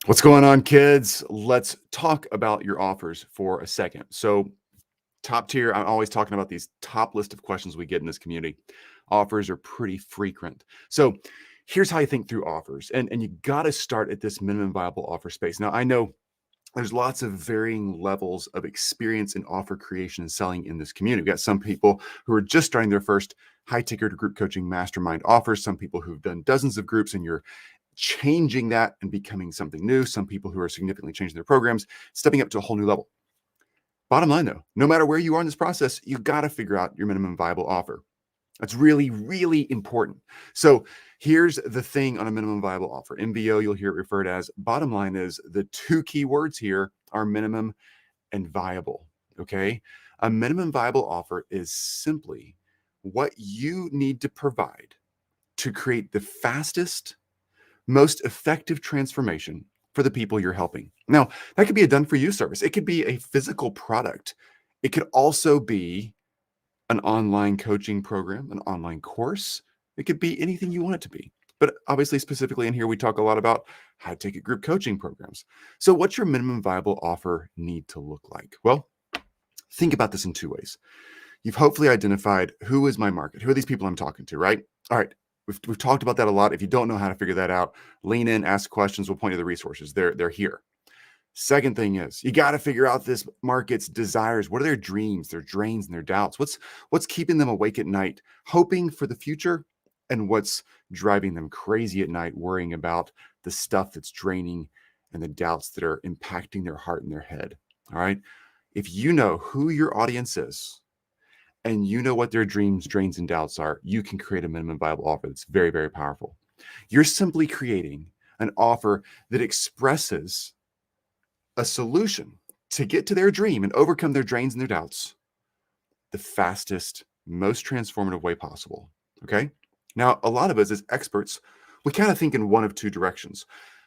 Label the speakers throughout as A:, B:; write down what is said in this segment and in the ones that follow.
A: What's going on, kids? Let's talk about your offers for a second. So, top tier, I'm always talking about these top list of questions we get in this community. Offers are pretty frequent. So, here's how you think through offers. And you got to start at this minimum viable offer space. Now, I know there's lots of varying levels of experience in offer creation and selling in this community. We've got some people who are just starting their first high ticket group coaching mastermind offers, some people who've done dozens of groups, and you're changing that and becoming something new. Some people who are significantly changing their programs, stepping up to a whole new level. Bottom line though, no matter where you are in this process, you got to figure out your minimum viable offer. That's really, really important. So here's the thing on a minimum viable offer. M.V.O, you'll hear it referred as. Bottom line is the two key words here are minimum and viable. Okay. A minimum viable offer is simply what you need to provide to create the fastest, most effective transformation for the people you're helping. Now, that could be a done for you service. It could be a physical product. It could also be an online coaching program, an online course. It could be anything you want it to be. But obviously, specifically in here, we talk a lot about high ticket group coaching programs. So, what's your minimum viable offer need to look like? Well, think about this in two ways. You've hopefully identified who is my market, who are these people I'm talking to, right? All right. We've talked about that a lot. If you don't know how to figure that out, lean in, ask questions. We'll point you to the resources. They're here. Second thing is you got to figure out this market's desires. What are their dreams, their drains, and their doubts? What's keeping them awake at night, hoping for the future, and what's driving them crazy at night, worrying about the stuff that's draining and the doubts that are impacting their heart and their head. All right. If you know who your audience is, and you know what their dreams, drains, and doubts are, you can create a minimum viable offer that's very, very powerful. You're simply creating an offer that expresses a solution to get to their dream and overcome their drains and their doubts the fastest, most transformative way possible. Okay. Now, a lot of us as experts, we kind of think in one of two directions.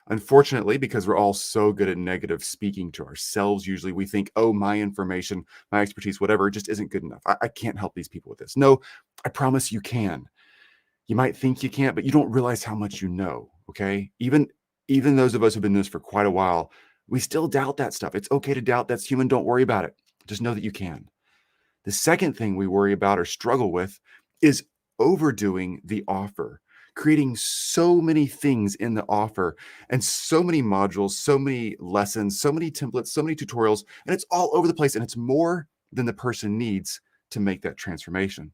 A: Unfortunately, because we're all so good at negative speaking to ourselves, usually we think, oh, my information, my expertise, whatever, just isn't good enough. I can't help these people with this. No, I promise you can. You might think you can't, but you don't realize how much you know. Okay. Even those of us who've been doing this for quite a while, we still doubt that stuff. It's okay to doubt. That's human. Don't worry about it. Just know that you can. The second thing we worry about or struggle with is overdoing the offer, creating so many things in the offer and so many modules, so many lessons, so many templates, so many tutorials, and it's all over the place. And it's more than the person needs to make that transformation.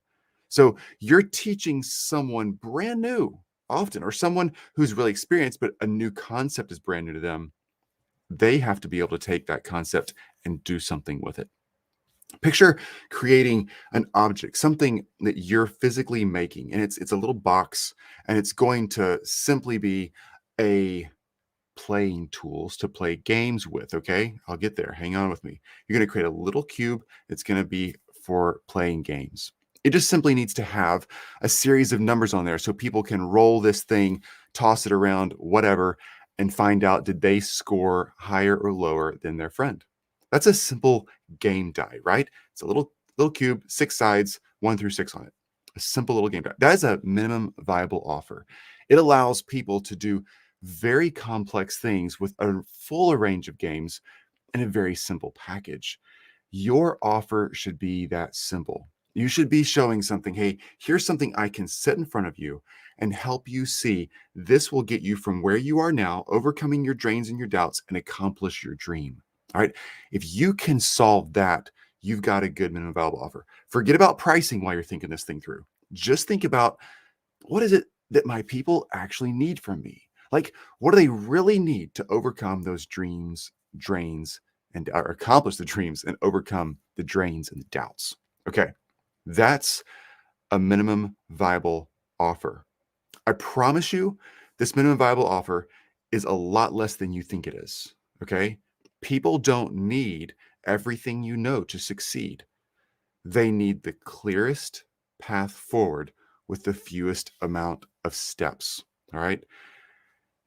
A: So you're teaching someone brand new often, or someone who's really experienced, but a new concept is brand new to them. They have to be able to take that concept and do something with it. Picture creating an object, something that you're physically making, and it's a little box, and it's going to simply be a playing tools to play games with. Okay, I'll get there. Hang on with me. You're going to create a little cube that's going to be for playing games. It just simply needs to have a series of numbers on there so people can roll this thing, toss it around, whatever, and find out did they score higher or lower than their friend. That's a simple game die, right? It's a little cube, 6 sides, 1 through 6 on it. A simple little game die. That is a minimum viable offer. It allows people to do very complex things with a fuller range of games in a very simple package. Your offer should be that simple. You should be showing something. Hey, here's something I can set in front of you and help you see. This will get you from where you are now, overcoming your drains and your doubts, and accomplish your dream. All right. If you can solve that, you've got a good minimum viable offer. Forget about pricing while you're thinking this thing through. Just think about what is it that my people actually need from me? Like, what do they really need to overcome those dreams, drains, and or accomplish the dreams and overcome the drains and the doubts? Okay. That's a minimum viable offer. I promise you, this minimum viable offer is a lot less than you think it is. Okay. People don't need everything you know to succeed. They need the clearest path forward with the fewest amount of steps. All right.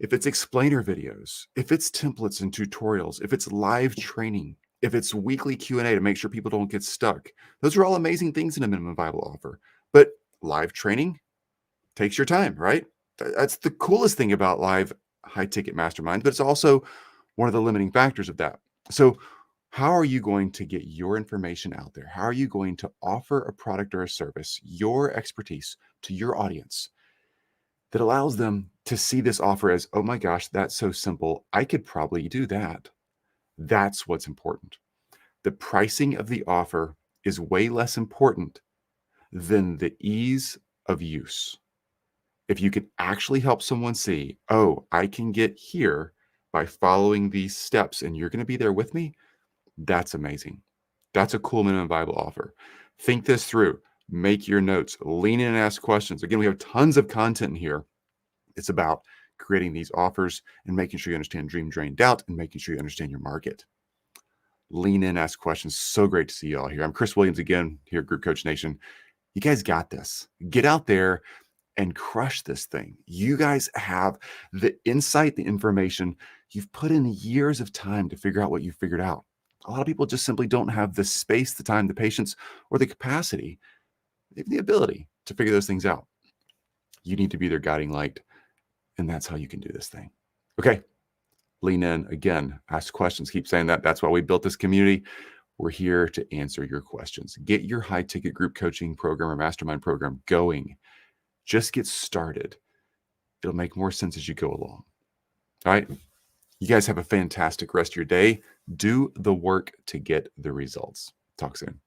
A: If it's explainer videos, if it's templates and tutorials, if it's live training, if it's weekly Q&A to make sure people don't get stuck, those are all amazing things in a minimum viable offer. But live training takes your time, right? That's the coolest thing about live high ticket masterminds, but it's also one of the limiting factors of that. So, how are you going to get your information out there? How are you going to offer a product or a service, your expertise to your audience that allows them to see this offer as, oh my gosh, that's so simple. I could probably do that. That's what's important. The pricing of the offer is way less important than the ease of use. If you can actually help someone see, oh, I can get here by following these steps and you're going to be there with me, that's amazing. That's a cool minimum viable offer. Think this through, make your notes, lean in and ask questions. Again, we have tons of content in here. It's about creating these offers and making sure you understand dream, drain, doubt, and making sure you understand your market. Lean in, ask questions. So great to see you all here. I'm Chris Williams again here at Group Coach Nation. You guys got this. Get out there and crush this thing. You guys have the insight, the information. You've put in years of time to figure out what you figured out. A lot of people just simply don't have the space, the time, the patience, or the capacity, even the ability to figure those things out. You need to be their guiding light, and that's how you can do this thing. Okay, lean in. Again, ask questions. Keep saying that. That's why we built this community. We're here to answer your questions. Get your high-ticket group coaching program or mastermind program going. Just get started. It'll make more sense as you go along. All right. You guys have a fantastic rest of your day. Do the work to get the results. Talk soon.